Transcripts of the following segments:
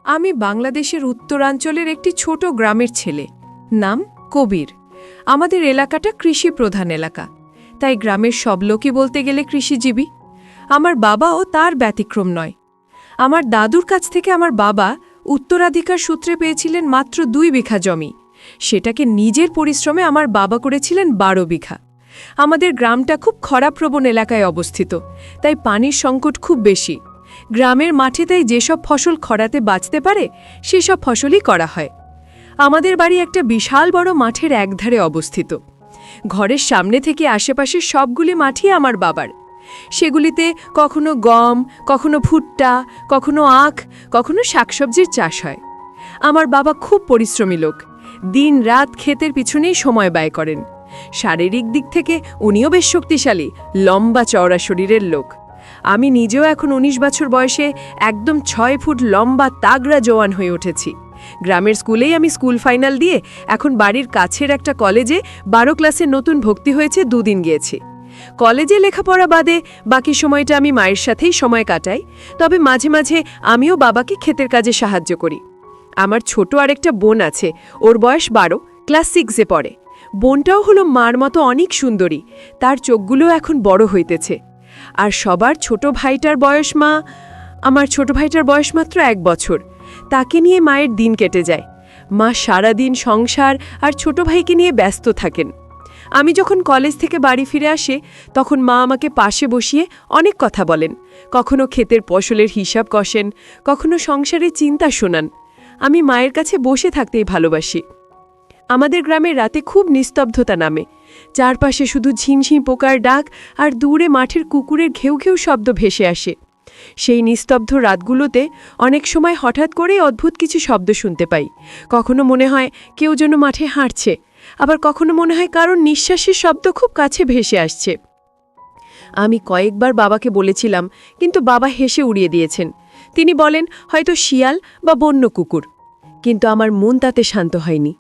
আমি বাংলাদেশের উত্তরাঞ্চলের একটি ছোট গ্রামের ছেলে, নাম কবির। আমাদের এলাকাটা কৃষি প্রধান এলাকা, তাই গ্রামের সব লোকই বলতে গেলে কৃষিজীবী। আমার বাবাও তার ব্যতিক্রম নয়। আমার দাদুর কাছ থেকে আমার বাবা উত্তরাধিকার সূত্রে পেয়েছিলেন মাত্র 2 বিঘা জমি। সেটাকে নিজের পরিশ্রমে আমার বাবা করেছিলেন 12 বিঘা। আমাদের গ্রামটা খুব খরাপ্রবণ এলাকায় অবস্থিত, তাই পানির সংকট খুব বেশি। গ্রামের মাঠে তাই যেসব ফসল খরাতে বাঁচতে পারে সেসব ফসলই করা হয়। আমাদের বাড়ি একটা বিশাল বড় মাঠের একধারে অবস্থিত। ঘরের সামনে থেকে আশেপাশের সবগুলি মাঠই আমার বাবার। সেগুলিতে কখনো গম, কখনো ভুট্টা, কখনো আখ, কখনো শাকসবজির চাষ হয়। আমার বাবা খুব পরিশ্রমী লোক, দিন রাত ক্ষেতের পিছনেই সময় ব্যয় করেন। শারীরিক দিক থেকে উনিও বেশ শক্তিশালী, লম্বা চওড়া শরীরের লোক। আমি নিজেও এখন 19 বছর বয়সে একদম 6 ফুট লম্বা তাগড়া জওয়ান হয়ে উঠেছি। গ্রামের স্কুলেই আমি স্কুল ফাইনাল দিয়ে এখন বাড়ির কাছের একটা কলেজে 12 ক্লাসে নতুন ভর্তি হয়েছে 2 দিন গিয়েছি। কলেজে লেখাপড়া বাদে বাকি সময়টা আমি মায়ের সাথেই সময় কাটাই, তবে মাঝে মাঝে আমিও বাবাকে ক্ষেতের কাজে সাহায্য করি। আমার ছোট আরেকটা বোন আছে, ওর বয়স 12, ক্লাস 6-এ পড়ে। বোনটাও হলো মার মতো অনেক সুন্দরী, তার চোখগুলো এখন বড় হইতেছে। আর সবার ছোট ভাইটার বয়স আমার ছোট ভাইটার বয়স মাত্র 1 বছর। তাকে নিয়ে মায়ের দিন কেটে যায়। মা সারাদিন সংসার আর ছোট ভাইকে নিয়ে ব্যস্ত থাকেন। আমি যখন কলেজ থেকে বাড়ি ফিরে আসি তখন মা আমাকে পাশে বসিয়ে অনেক কথা বলেন। কখনো ক্ষেতের ফসলের হিসাব কষেন, কখনো সংসারের চিন্তা শোনান। আমি মায়ের কাছে বসে থাকতেই ভালোবাসি। আমাদের গ্রামের রাতে খুব নিস্তব্ধতা নামে। চারপাশে শুধু ঝিমঝিম পোকার ডাক আর দূরে মাঠের কুকুরের ঘেউ ঘেউ শব্দ ভেসে আসে। সেই নিস্তব্ধ রাতগুলোতে অনেক সময় হঠাৎ করেই অদ্ভুত কিছু শব্দ শুনতে পাই। কখনো মনে হয় কেউ যেন মাঠে হাঁটছে, আবার কখনো মনে হয় কারোর নিঃশ্বাসের শব্দ খুব কাছে ভেসে আসছে। আমি কয়েকবার বাবাকে বলেছিলাম, কিন্তু বাবা হেসে উড়িয়ে দিয়েছেন। তিনি বলেন হয়তো শিয়াল বা বন্য কুকুর। কিন্তু আমার মন তাতে শান্ত হয়নি।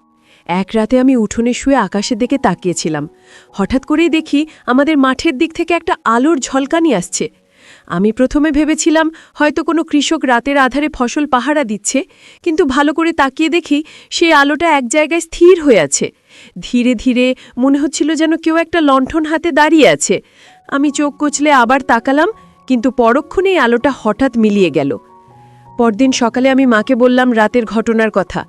এক রাতে আমি উঠোনে শুয়ে আকাশের দিকে তাকিয়েছিলাম। হঠাৎ করেই দেখি আমাদের মাঠের দিক থেকে একটা আলোর ঝলকানি আসছে। আমি প্রথমে ভেবেছিলাম হয়তো কোনো কৃষক রাতের আধারে ফসল পাহারা দিচ্ছে, কিন্তু ভালো করে তাকিয়ে দেখি সেই আলোটা এক জায়গায় স্থির হয়ে আছে। ধীরে ধীরে মনে হচ্ছিল যেন কেউ একটা লণ্ঠন হাতে দাঁড়িয়ে আছে। আমি চোখ কচলে আবার তাকালাম, কিন্তু পরক্ষণেই আলোটা হঠাৎ মিলিয়ে গেল। পরদিন সকালে আমি মাকে বললাম রাতের ঘটনার কথা।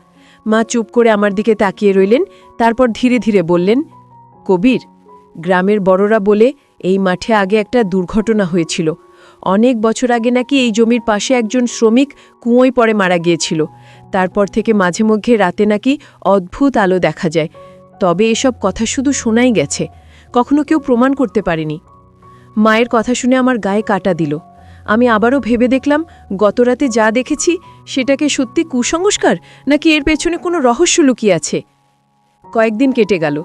মা চুপ করে আমার দিকে তাকিয়ে রইলেন, তারপর ধীরে ধীরে বললেন, কবির, গ্রামের বড়রা বলে এই মাঠে আগে একটা দুর্ঘটনা হয়েছিল। অনেক বছর আগে নাকি এই জমির পাশে একজন শ্রমিক কুঁয়োয় পড়ে মারা গিয়েছিল। তারপর থেকে মাঝে মধ্যে রাতে নাকি অদ্ভুত আলো দেখা যায়। তবে এসব কথা শুধু শোনাই গেছে, কখনো কেউ প্রমাণ করতে পারেনি। মায়ের কথা শুনে আমার গায়ে কাটা দিল। আমি আবারও ভেবে দেখলাম গতরাতে যা দেখেছি সেটাকে সত্যি কুসংস্কার, নাকি এর পেছনে কোনো রহস্য লুকিয়ে আছে। কয়েকদিন কেটে গেল।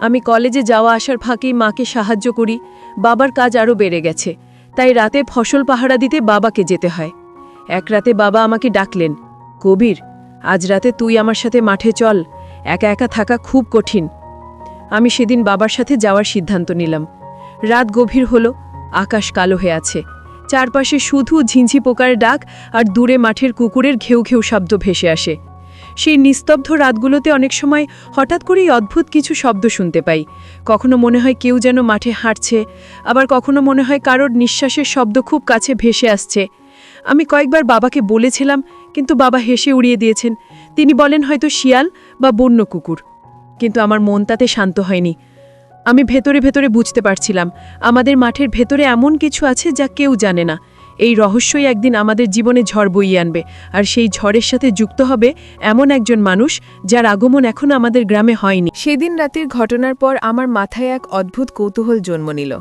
আমি কলেজে যাওয়া আসার ফাঁকেই মাকে সাহায্য করি। বাবার কাজ আরও বেড়ে গেছে, তাই রাতে ফসল পাহারা দিতে বাবাকে যেতে হয়। এক রাতে বাবা আমাকে ডাকলেন, কবির, আজ রাতে তুই আমার সাথে মাঠে চল, একা একা থাকা খুব কঠিন। আমি সেদিন বাবার সাথে যাওয়ার সিদ্ধান্ত নিলাম। রাত গভীর হলো, আকাশ কালো হয়ে আছে। চারপাশে শুধু ঝিঁঝি পোকার ডাক আর দূরে মাঠের কুকুরের ঘেউ ঘেউ শব্দ ভেসে আসে। সেই নিস্তব্ধ রাতগুলোতে অনেক সময় হঠাৎ করেই অদ্ভুত কিছু শব্দ শুনতে পাই। কখনো মনে হয় কেউ যেন মাঠে হাঁটছে, আবার কখনো মনে হয় কারোর নিঃশ্বাসের শব্দ খুব কাছে ভেসে আসছে। আমি কয়েকবার বাবাকে বলেছিলাম, কিন্তু বাবা হেসে উড়িয়ে দিয়েছেন। তিনি বলেন হয়তো শিয়াল বা বন্য কুকুর। কিন্তু আমার মন তাতে শান্ত হয়নি। আমি ভেতরে ভেতরে বুঝতে পারছিলাম আমাদের মাঠের ভেতরে এমন কিছু আছে যা কেউ জানে না। এই রহস্যই একদিন আমাদের জীবনে ঝড় বইয়ে আনবে, আর সেই ঝড়ের সাথে যুক্ত হবে এমন একজন মানুষ যার আগমন এখনো আমাদের গ্রামে হয়নি। সেদিন রাতের ঘটনার পর আমার মাথায় এক অদ্ভুত কৌতূহল জন্ম নিল।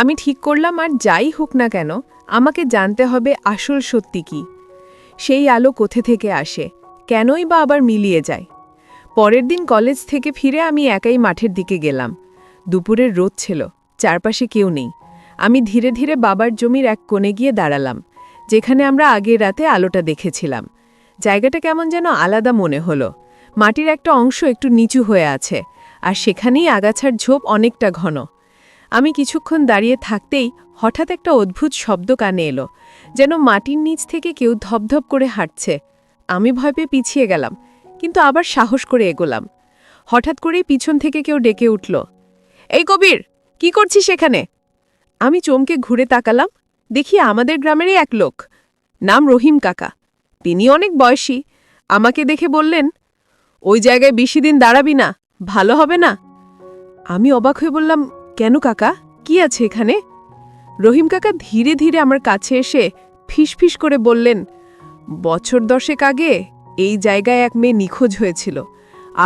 আমি ঠিক করলাম আর যাই হোক না কেন আমাকে জানতে হবে আসল সত্যি কি। সেই আলো কোথা থেকে আসে, কেনই বা আবার মিলিয়ে যায়। পরের দিন কলেজ থেকে ফিরে আমি একাই মাঠের দিকে গেলাম। দুপুরের রোদ ছিল, চারপাশে কেউ নেই। আমি ধীরে ধীরে বাবার জমির এক কোণে গিয়ে দাঁড়ালাম, যেখানে আমরা আগের রাতে আলোটা দেখেছিলাম। জায়গাটা কেমন যেন আলাদা মনে হলো। মাটির একটা অংশ একটু নিচু হয়ে আছে, আর সেখানেই আগাছার ঝোপ অনেকটা ঘন। আমি কিছুক্ষণ দাঁড়িয়ে থাকতেই হঠাৎ একটা অদ্ভুত শব্দ কানে এলো, যেন মাটির নিচ থেকে কেউ ধপধপ করে হাঁটছে। আমি ভয় পেয়ে পিছিয়ে গেলাম, কিন্তু আবার সাহস করে এগোলাম। হঠাৎ করেই পিছন থেকে কেউ ডেকে উঠল, এই কবির, কি করছিস এখানে? আমি চমকে ঘুরে তাকালাম, দেখি আমাদের গ্রামেরই এক লোক, নাম রহিম কাকা। তিনি অনেক বয়সী, আমাকে দেখে বললেন, ওই জায়গায় বেশি দিন দাঁড়াবি না, ভালো হবে না। আমি অবাক হয়ে বললাম, কেন কাকা, কি আছে এখানে? রহিম কাকা ধীরে ধীরে আমার কাছে এসে ফিসফিস করে বললেন, বছর 10 আগে এই জায়গায় এক মেয়ে নিখোঁজ হয়েছিল,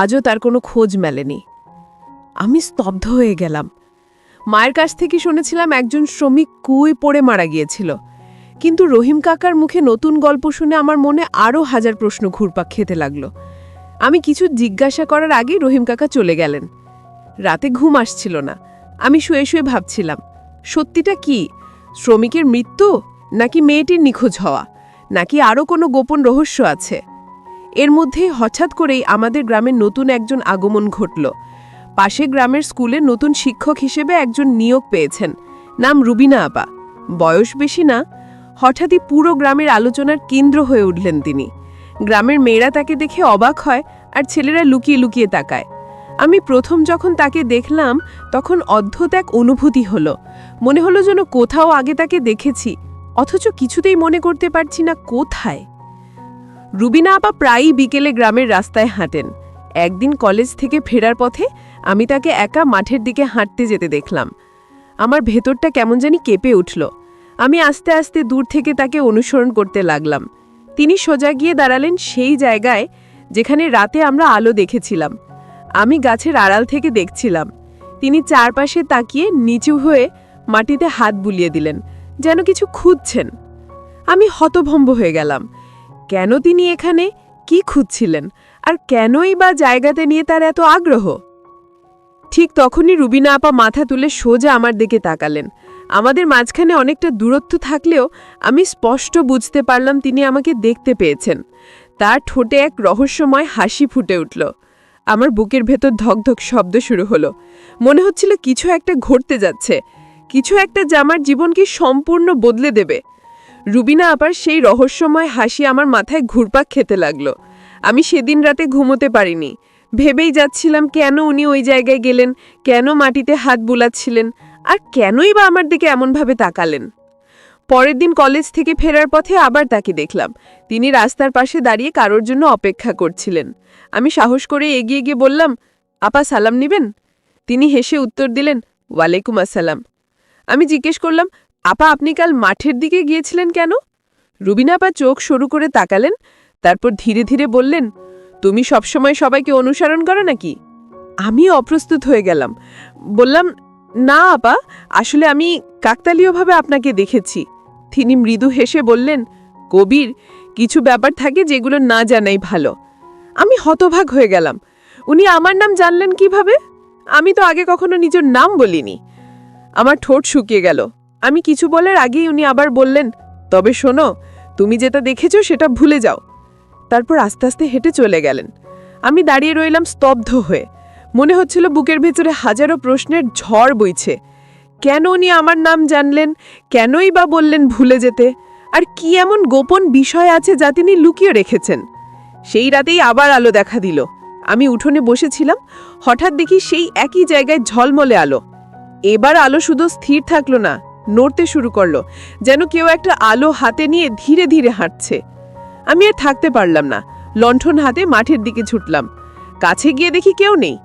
আজও তার কোনো খোঁজ মেলেনি। আমি স্তব্ধ হয়ে গেলাম। মায়ের কাছ থেকে শুনেছিলাম একজন শ্রমিক কুঁয়ে পড়ে মারা গিয়েছিল, কিন্তু রহিম কাকার মুখে নতুন গল্প শুনে আমার মনে আরও হাজার প্রশ্ন ঘুরপাক খেতে লাগল। আমি কিছু জিজ্ঞাসা করার আগেই রহিম কাকা চলে গেলেন। রাতে ঘুম আসছিল না। আমি শুয়ে শুয়ে ভাবছিলাম, সত্যিটা কি? শ্রমিকের মৃত্যু, নাকি মেয়েটির নিখোঁজ হওয়া, নাকি আরও কোনো গোপন রহস্য আছে? এর মধ্যেই হঠাৎ করেই আমাদের গ্রামের নতুন একজন আগমন ঘটল। পাশে গ্রামের স্কুলে নতুন শিক্ষক হিসেবে একজন নিয়োগ পেয়েছেন, নাম রুবিনা আপা। বয়স বেশি না, হঠাৎই পুরো গ্রামের আলোচনার কেন্দ্র হয়ে উঠলেন তিনি। গ্রামের মেয়েরা তাকে দেখে অবাক হয়, আর ছেলেরা লুকিয়ে লুকিয়ে তাকায়। আমি প্রথম যখন তাকে দেখলাম, তখন অদ্ভুত এক অনুভূতি হলো। মনে হলো যেন কোথাও আগে তাকে দেখেছি, অথচ কিছুতেই মনে করতে পারছি না কোথায়। রুবিনা আপা প্রায়ই বিকেলে গ্রামের রাস্তায় হাঁটেন। একদিন কলেজ থেকে ফেরার পথে আমি তাকে একা মাঠের দিকে হাঁটতে যেতে দেখলাম। আমার ভেতরটা কেমন জানি কেঁপে উঠল। আমি আস্তে আস্তে দূর থেকে তাকে অনুসরণ করতে লাগলাম। তিনি সোজা গিয়ে দাঁড়ালেন সেই জায়গায় যেখানে রাতে আমরা আলো দেখেছিলাম। আমি গাছের আড়াল থেকে দেখছিলাম। তিনি চারপাশে তাকিয়ে নিচু হয়ে মাটিতে হাত বুলিয়ে দিলেন, যেন কিছু খুঁজছেন। আমি হতভম্ব হয়ে গেলাম। কেন তিনি এখানে, কি খুঁজছিলেন, আর কেনই বা জায়গাতে নিয়ে তার এত আগ্রহ? ঠিক তখনই রুবিনা আপা মাথা তুলে সোজা আমার দিকে তাকালেন। আমাদের মাঝখানে অনেকটা দূরত্ব থাকলেও আমি স্পষ্ট বুঝতে পারলাম তিনি আমাকে দেখতে পেয়েছেন। তার ঠোঁটে এক রহস্যময় হাসি ফুটে উঠল। আমার বুকের ভেতর ধকধক শব্দ শুরু হলো। মনে হচ্ছিল কিছু একটা ঘটতে যাচ্ছে, কিছু একটা যা আমার জীবনকে সম্পূর্ণ বদলে দেবে। রুবিনা আপার সেই রহস্যময় হাসি আমার মাথায় ঘুরপাক খেতে লাগলো। আমি সেদিন রাতে ঘুমোতে পারিনি। ভেবেই যাচ্ছিলাম কেন উনি ওই জায়গায় গেলেন, কেন মাটিতে হাত বুলাচ্ছিলেন, আর কেনই বা আমার দিকে এমনভাবে তাকালেন। পরের দিন কলেজ থেকে ফেরার পথে আবার তাকে দেখলাম। তিনি রাস্তার পাশে দাঁড়িয়ে কারোর জন্য অপেক্ষা করছিলেন। আমি সাহস করে এগিয়ে গিয়ে বললাম, আপা সালাম নিবেন? তিনি হেসে উত্তর দিলেন, ওয়ালাইকুম আসসালাম। আমি জিজ্ঞেস করলাম, আপা আপনি কাল মাঠের দিকে গিয়েছিলেন কেন? রুবিনা আপা চোখ সরু করে তাকালেন, তারপর ধীরে ধীরে বললেন, তুমি সবসময় সবাইকে অনুসরণ করো নাকি? আমি অপ্রস্তুত হয়ে গেলাম। বললাম, না আপা, আসলে আমি কাকতালীয়ভাবে আপনাকে দেখেছি। তিনি মৃদু হেসে বললেন, কবির, কিছু ব্যাপার থাকে যেগুলো না জানাই ভালো। আমি হতভাগ হয়ে গেলাম। উনি আমার নাম জানলেন কিভাবে? আমি তো আগে কখনো নিজের নাম বলিনি। আমার ঠোঁট শুকিয়ে গেল। আমি কিছু বলার আগেই উনি আবার বললেন, তবে শোনো, তুমি যেটা দেখেছো সেটা ভুলে যাও। তারপর আস্তে আস্তে হেঁটে চলে গেলেন। আমি দাঁড়িয়ে রইলাম স্তব্ধ হয়ে। মনে হচ্ছিল বুকের ভেতরে হাজারো প্রশ্নের ঝড় বইছে। কেন উনি আমার নাম জানলেন, কেনই বা বললেন ভুলে যেতে, আর কি এমন গোপন বিষয় আছে যা তিনি লুকিয়ে রেখেছেন? সেই রাতেই আবার আলো দেখা দিল। আমি উঠোনে বসেছিলাম, হঠাৎ দেখি সেই একই জায়গায় ঝলমলে আলো। এবার আলো শুধু স্থির থাকলো না, নড়তে শুরু করলো, যেন কেউ একটা আলো হাতে নিয়ে ধীরে ধীরে হাঁটছে। আমি আর থাকতে পারলাম না, লণ্ঠন হাতে মাঠের দিকে ছুটলাম। কাছে গিয়ে দেখি কেউ নেই।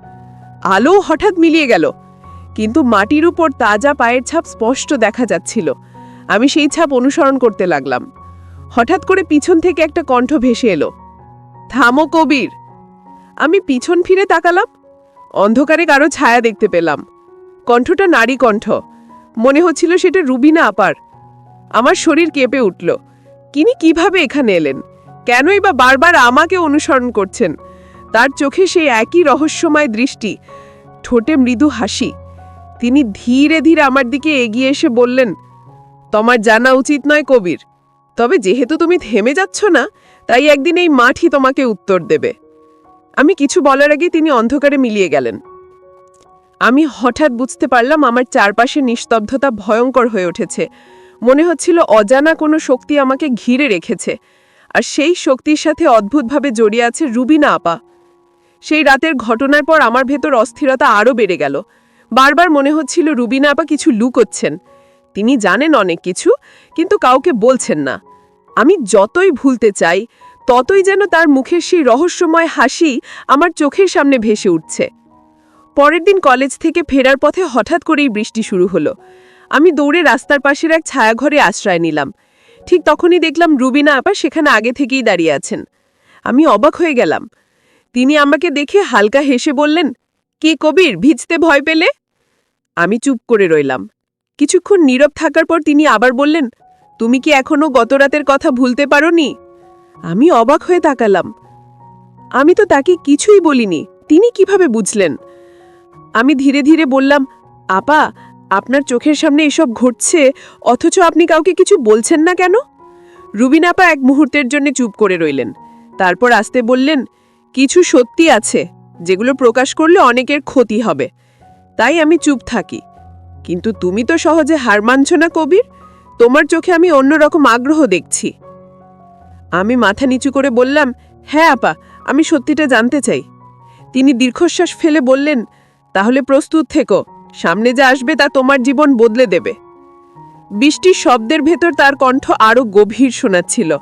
আলো হঠাৎ মিলিয়ে গেল, কিন্তু মাটির উপর তাজা পায়ের ছাপ স্পষ্ট দেখা যাচ্ছিল। আমি সেই ছাপ অনুসরণ করতে লাগলাম। হঠাৎ করে পিছন থেকে একটা কণ্ঠ ভেসে এলো, থামো কবির। আমি পিছন ফিরে তাকালাম। অন্ধকারে কারো ছায়া দেখতে পেলাম। কণ্ঠটা নারী কণ্ঠ। মনে হচ্ছিল সেটা রুবিনা আপার। আমার শরীর কেঁপে উঠল। তিনি কিভাবে এখানে এলেন? কেনই বা বারবার আমাকে অনুসরণ করছেন? তার চোখে সেই একই রহস্যময় দৃষ্টি, ঠোঁটে মৃদু হাসি। তিনি ধীরে ধীরে আমার দিকে এগিয়ে এসে বললেন, তোমার জানা উচিত নয় কবির, তবে যেহেতু তুমি থেমে যাচ্ছ না, তাই একদিন এই মাঠই তোমাকে উত্তর দেবে। আমি কিছু বলার আগে তিনি অন্ধকারে মিলিয়ে গেলেন। আমি হঠাৎ বুঝতে পারলাম আমার চারপাশে নিস্তব্ধতা ভয়ঙ্কর হয়ে উঠেছে। মনে হচ্ছিল অজানা কোনো শক্তি আমাকে ঘিরে রেখেছে। আর সেই শক্তির সাথে অদ্ভুতভাবে জড়িয়ে আছে রুবিনা আপা। সেই রাতের ঘটনার পর আমার ভেতর অস্থিরতা আরও বেড়ে গেল। বারবার মনে হচ্ছিল রুবিনা আপা কিছু লুকোচ্ছেন। তিনি জানেন অনেক কিছু, কিন্তু কাউকে বলছেন না। আমি যতই ভুলতে চাই, ততই যেন তার মুখের সেই রহস্যময় হাসি আমার চোখের সামনে ভেসে উঠছে। পরের দিন কলেজ থেকে ফেরার পথে হঠাৎ করেই বৃষ্টি শুরু হলো। আমি দৌড়ে রাস্তার পাশের এক ছায়াঘরে আশ্রয় নিলাম। ঠিক তখনই দেখলাম রুবিনা আপা সেখানে আগে থেকেই দাঁড়িয়ে আছেন। আমি অবাক হয়ে গেলাম। তিনি আমাকে দেখে হালকা হেসে বললেন, "কি কবির, ভিজতে ভয় পেলে?" আমি চুপ করে রইলাম। কিছুক্ষণ নীরব থাকার পর তিনি আবার বললেন, "তুমি কি এখনো গতরাতের কথা ভুলতে পারোনি?" আমি অবাক হয়ে তাকালাম। আমি তো তাকে কিছুই বলিনি, তিনি কিভাবে বুঝলেন? আমি ধীরে ধীরে বললাম, "আপা, আপনার চোখের সামনে এসব ঘটছে, অথচ আপনি কাউকে কিছু বলছেন না কেন?" রুবিনা আপা এক মুহূর্তের জন্য চুপ করে রইলেন। তারপর আস্তে বললেন, "কিছু সত্যি আছে, যেগুলো প্রকাশ করলে অনেকের ক্ষতি হবে, তাই আমি চুপ থাকি। কিন্তু তুমি তো সহজে হার মানছ না কবির, তোমার চোখে আমি অন্যরকম আগ্রহ দেখছি।" আমি মাথা নিচু করে বললাম, "হ্যাঁ আপা, আমি সত্যিটা জানতে চাই।" তিনি দীর্ঘশ্বাস ফেলে বললেন, "তাহলে প্রস্তুত থেকো, সামনে যা আসবে তা তোমার জীবন বদলে দেবে।" বৃষ্টির শব্দের ভেতর তার কণ্ঠ আরও গভীর শোনাচ্ছিল।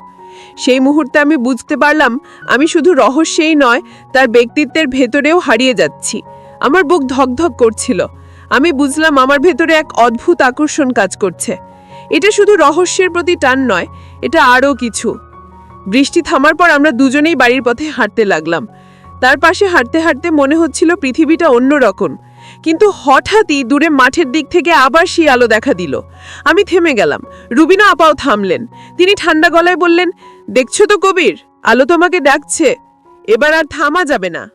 সেই মুহূর্তে আমি বুঝতে পারলাম, আমি শুধু রহস্যেই নয়, তার ব্যক্তিত্বের ভেতরেও হারিয়ে যাচ্ছি। আমার বুক ধকধক করছিল। আমি বুঝলাম আমার ভেতরে এক অদ্ভুত আকর্ষণ কাজ করছে। এটা শুধু রহস্যের প্রতি টান নয়, এটা আরও কিছু। বৃষ্টি থামার পর আমরা দুজনেই বাড়ির পথে হাঁটতে লাগলাম। তার পাশে হাঁটতে হাঁটতে মনে হচ্ছিল পৃথিবীটা অন্যরকম। কিন্তু হঠাৎই দূরে মাঠের দিক থেকে আবার সেই আলো দেখা দিল। আমি থেমে গেলাম। রুবিনা আপাও থামলেন। তিনি ঠান্ডা গলায় বললেন, "দেখছো তো কবির, আলো তোমাকে ডাকছে, এবার আর থামা যাবে না।"